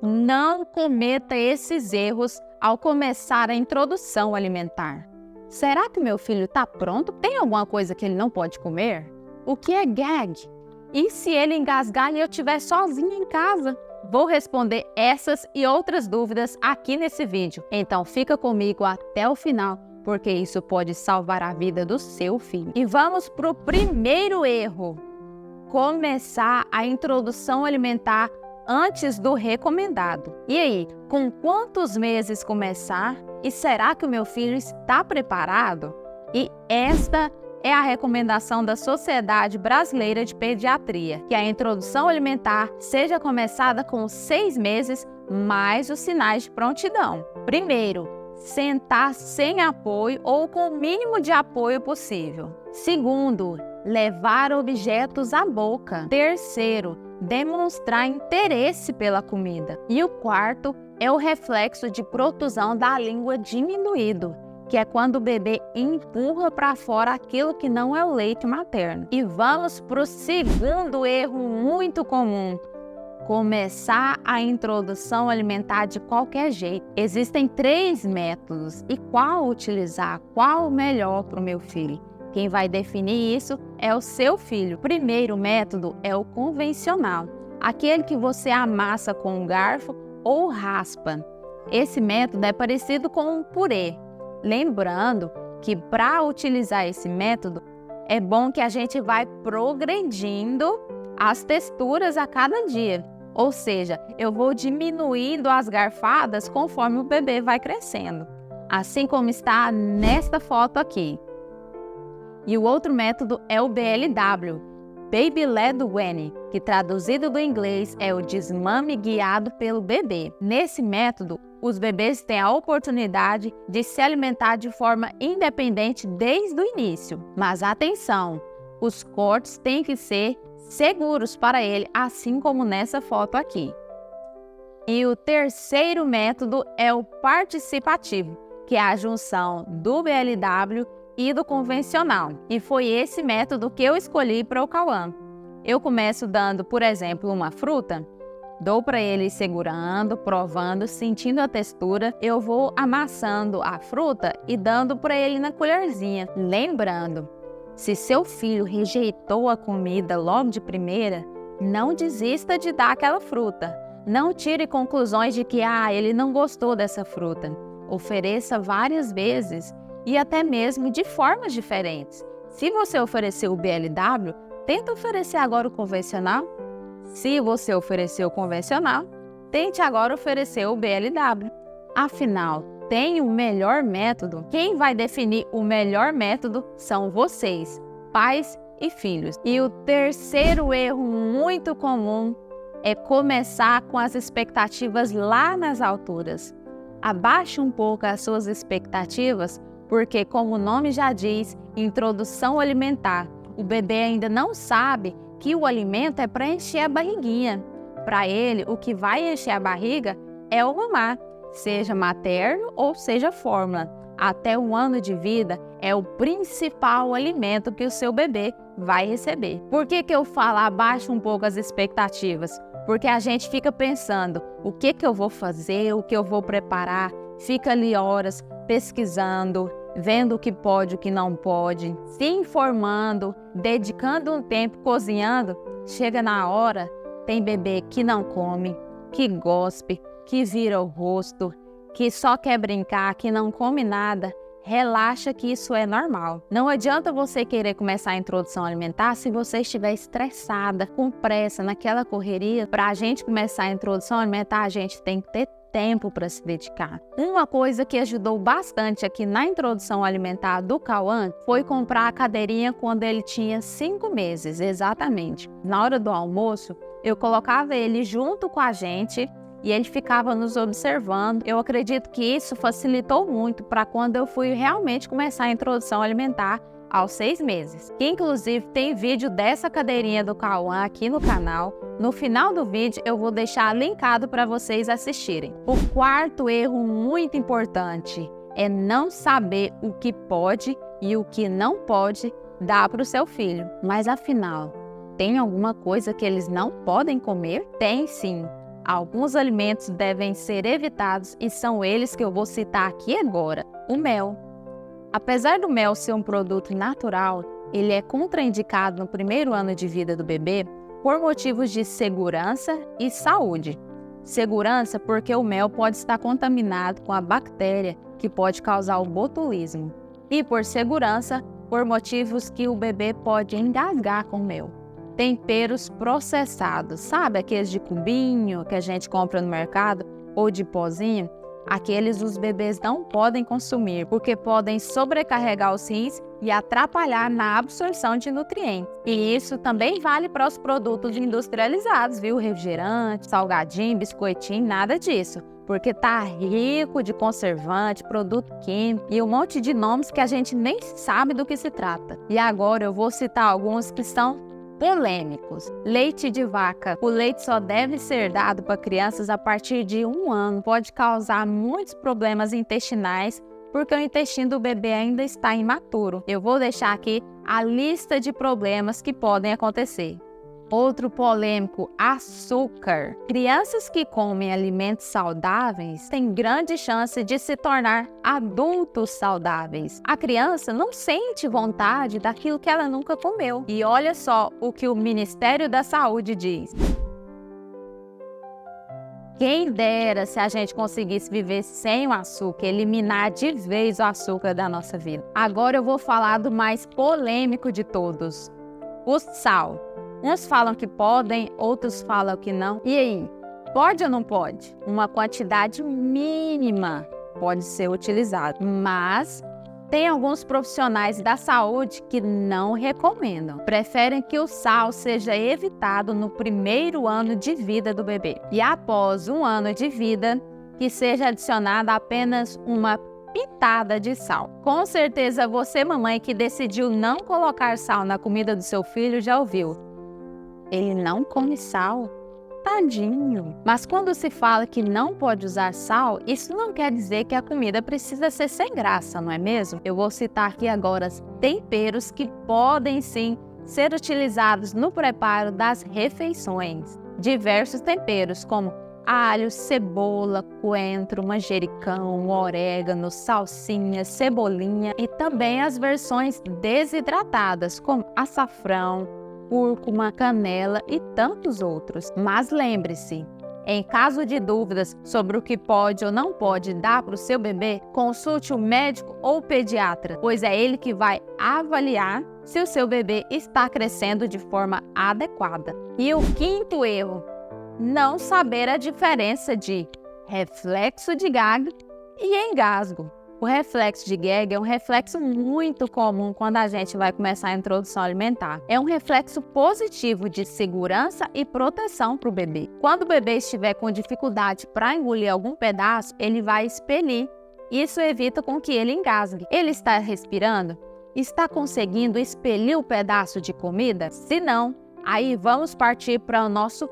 Não cometa esses erros ao começar a introdução alimentar. Será que meu filho está pronto? Tem alguma coisa que ele não pode comer? O que é gag? E se ele engasgar e eu estiver sozinha em casa? Vou responder essas e outras dúvidas aqui nesse vídeo. Então fica comigo até o final, porque isso pode salvar a vida do seu filho. E vamos para o primeiro erro. Começar a introdução alimentar antes do recomendado. E aí, com quantos meses começar? E será que o meu filho está preparado? E esta é a recomendação da Sociedade Brasileira de Pediatria, que a introdução alimentar seja começada com 6 meses, mais os sinais de prontidão. Primeiro, sentar sem apoio ou com o mínimo de apoio possível. Segundo, levar objetos à boca. Terceiro, demonstrar interesse pela comida. E o quarto é o reflexo de protusão da língua diminuído, que é quando o bebê empurra para fora aquilo que não é o leite materno. E vamos para o segundo erro muito comum. Começar a introdução alimentar de qualquer jeito. Existem 3 métodos. E qual utilizar? Qual o melhor para o meu filho? Quem vai definir isso é o seu filho. O primeiro método é o convencional, aquele que você amassa com um garfo ou raspa. Esse método é parecido com um purê. Lembrando que para utilizar esse método, é bom que a gente vai progredindo as texturas a cada dia. Ou seja, eu vou diminuindo as garfadas conforme o bebê vai crescendo. Assim como está nesta foto aqui. E o outro método é o BLW, Baby Led Weaning, que traduzido do inglês é o desmame guiado pelo bebê. Nesse método, os bebês têm a oportunidade de se alimentar de forma independente desde o início. Mas atenção, os cortes têm que ser seguros para ele, assim como nessa foto aqui. E o terceiro método é o participativo, que é a junção do BLW e do convencional. E foi esse método que eu escolhi para o Cauã. Eu começo dando, por exemplo, uma fruta, dou para ele segurando, provando, sentindo a textura. Eu vou amassando a fruta e dando para ele na colherzinha. Lembrando, se seu filho rejeitou a comida logo de primeira, não desista de dar aquela fruta. Não tire conclusões de que ele não gostou dessa fruta. Ofereça várias vezes e até mesmo de formas diferentes. Se você ofereceu o BLW, tenta oferecer agora o convencional. Se você ofereceu o convencional, tente agora oferecer o BLW. Afinal, tem o melhor método? Quem vai definir o melhor método são vocês, pais e filhos. E o terceiro erro muito comum é começar com as expectativas lá nas alturas. Abaixe um pouco as suas expectativas, porque, como o nome já diz, introdução alimentar, o bebê ainda não sabe que o alimento é para encher a barriguinha. Para ele, o que vai encher a barriga é o mamar, seja materno ou seja fórmula. Até 1 ano de vida é o principal alimento que o seu bebê vai receber. Por que eu falo abaixa um pouco as expectativas? Porque a gente fica pensando, o que eu vou fazer, o que eu vou preparar, fica ali horas pesquisando, vendo o que pode, o que não pode, se informando, dedicando um tempo cozinhando. Chega na hora, tem bebê que não come, que gospe, que vira o rosto, que só quer brincar, que não come nada. Relaxa que isso é normal. Não adianta você querer começar a introdução alimentar se você estiver estressada, com pressa, naquela correria. Para a gente começar a introdução alimentar, a gente tem que ter tempo para se dedicar. Uma coisa que ajudou bastante aqui na introdução alimentar do Cauã foi comprar a cadeirinha quando ele tinha 5 meses, exatamente. Na hora do almoço, eu colocava ele junto com a gente e ele ficava nos observando. Eu acredito que isso facilitou muito para quando eu fui realmente começar a introdução alimentar aos 6 meses. Que inclusive tem vídeo dessa cadeirinha do Cauã aqui no canal. No final do vídeo eu vou deixar linkado para vocês assistirem. O quarto erro muito importante é não saber o que pode e o que não pode dar para o seu filho. Mas afinal, tem alguma coisa que eles não podem comer? Tem sim. Alguns alimentos devem ser evitados e são eles que eu vou citar aqui agora. O mel. Apesar do mel ser um produto natural, ele é contraindicado no primeiro ano de vida do bebê por motivos de segurança e saúde. Segurança porque o mel pode estar contaminado com a bactéria que pode causar o botulismo. E por segurança, por motivos que o bebê pode engasgar com o mel. Temperos processados, sabe aqueles de cubinho que a gente compra no mercado ou de pozinho? Aqueles os bebês não podem consumir porque podem sobrecarregar os rins e atrapalhar na absorção de nutrientes. E isso também vale para os produtos industrializados, viu? Refrigerante, salgadinho, biscoitinho, nada disso. Porque tá rico de conservante, produto químico e um monte de nomes que a gente nem sabe do que se trata. E agora eu vou citar alguns que são polêmicos. Leite de vaca. O leite só deve ser dado para crianças a partir de 1 ano. Pode causar muitos problemas intestinais porque o intestino do bebê ainda está imaturo. Eu vou deixar aqui a lista de problemas que podem acontecer. Outro polêmico, açúcar. Crianças que comem alimentos saudáveis têm grande chance de se tornar adultos saudáveis. A criança não sente vontade daquilo que ela nunca comeu. E olha só o que o Ministério da Saúde diz. Quem dera se a gente conseguisse viver sem o açúcar, eliminar de vez o açúcar da nossa vida. Agora eu vou falar do mais polêmico de todos, o sal. Uns falam que podem, outros falam que não. E aí, pode ou não pode? Uma quantidade mínima pode ser utilizada, mas tem alguns profissionais da saúde que não recomendam. Preferem que o sal seja evitado no primeiro ano de vida do bebê. E após 1 ano de vida, que seja adicionada apenas uma pitada de sal. Com certeza você, mamãe, que decidiu não colocar sal na comida do seu filho, já ouviu. Ele não come sal? Tadinho! Mas quando se fala que não pode usar sal, isso não quer dizer que a comida precisa ser sem graça, não é mesmo? Eu vou citar aqui agora temperos que podem sim ser utilizados no preparo das refeições. Diversos temperos como alho, cebola, coentro, manjericão, orégano, salsinha, cebolinha e também as versões desidratadas como açafrão, cúrcuma, canela e tantos outros. Mas lembre-se, em caso de dúvidas sobre o que pode ou não pode dar para o seu bebê, consulte o médico ou o pediatra, pois é ele que vai avaliar se o seu bebê está crescendo de forma adequada. E o 5º erro, não saber a diferença de reflexo de gag e engasgo. O reflexo de gag é um reflexo muito comum quando a gente vai começar a introdução alimentar. É um reflexo positivo de segurança e proteção para o bebê. Quando o bebê estiver com dificuldade para engolir algum pedaço, ele vai expelir. Isso evita com que ele engasgue. Ele está respirando? Está conseguindo expelir o pedaço de comida? Se não, aí vamos partir para o nosso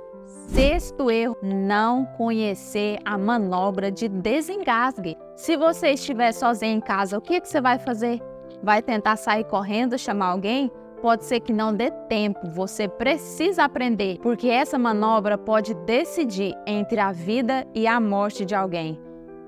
6º erro, não conhecer a manobra de desengasgue. Se você estiver sozinho em casa, o que você vai fazer? Vai tentar sair correndo, chamar alguém? Pode ser que não dê tempo, você precisa aprender, porque essa manobra pode decidir entre a vida e a morte de alguém.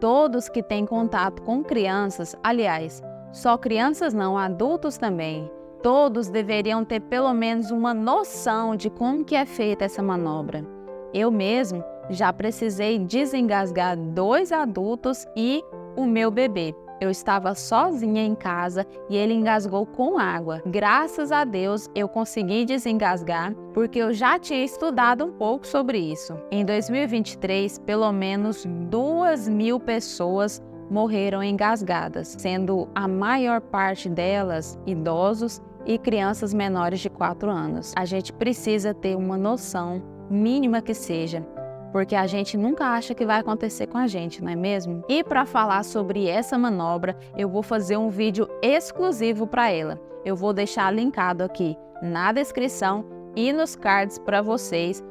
Todos que têm contato com crianças, aliás, só crianças não, adultos também, todos deveriam ter pelo menos uma noção de como que é feita essa manobra. Eu mesmo já precisei desengasgar 2 adultos e o meu bebê. Eu estava sozinha em casa e ele engasgou com água. Graças a Deus eu consegui desengasgar porque eu já tinha estudado um pouco sobre isso. Em 2023, pelo menos 2.000 pessoas morreram engasgadas, sendo a maior parte delas idosos e crianças menores de 4 anos. A gente precisa ter uma noção mínima que seja, porque a gente nunca acha que vai acontecer com a gente, não é mesmo? E para falar sobre essa manobra, eu vou fazer um vídeo exclusivo para ela. Eu vou deixar linkado aqui na descrição e nos cards para vocês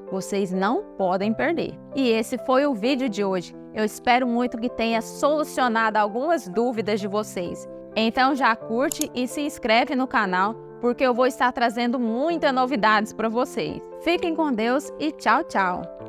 não podem perder. E esse foi o vídeo de hoje. Eu espero muito que tenha solucionado algumas dúvidas de vocês. Então já curte e se inscreve no canal, porque eu vou estar trazendo muitas novidades para vocês. Fiquem com Deus e tchau, tchau!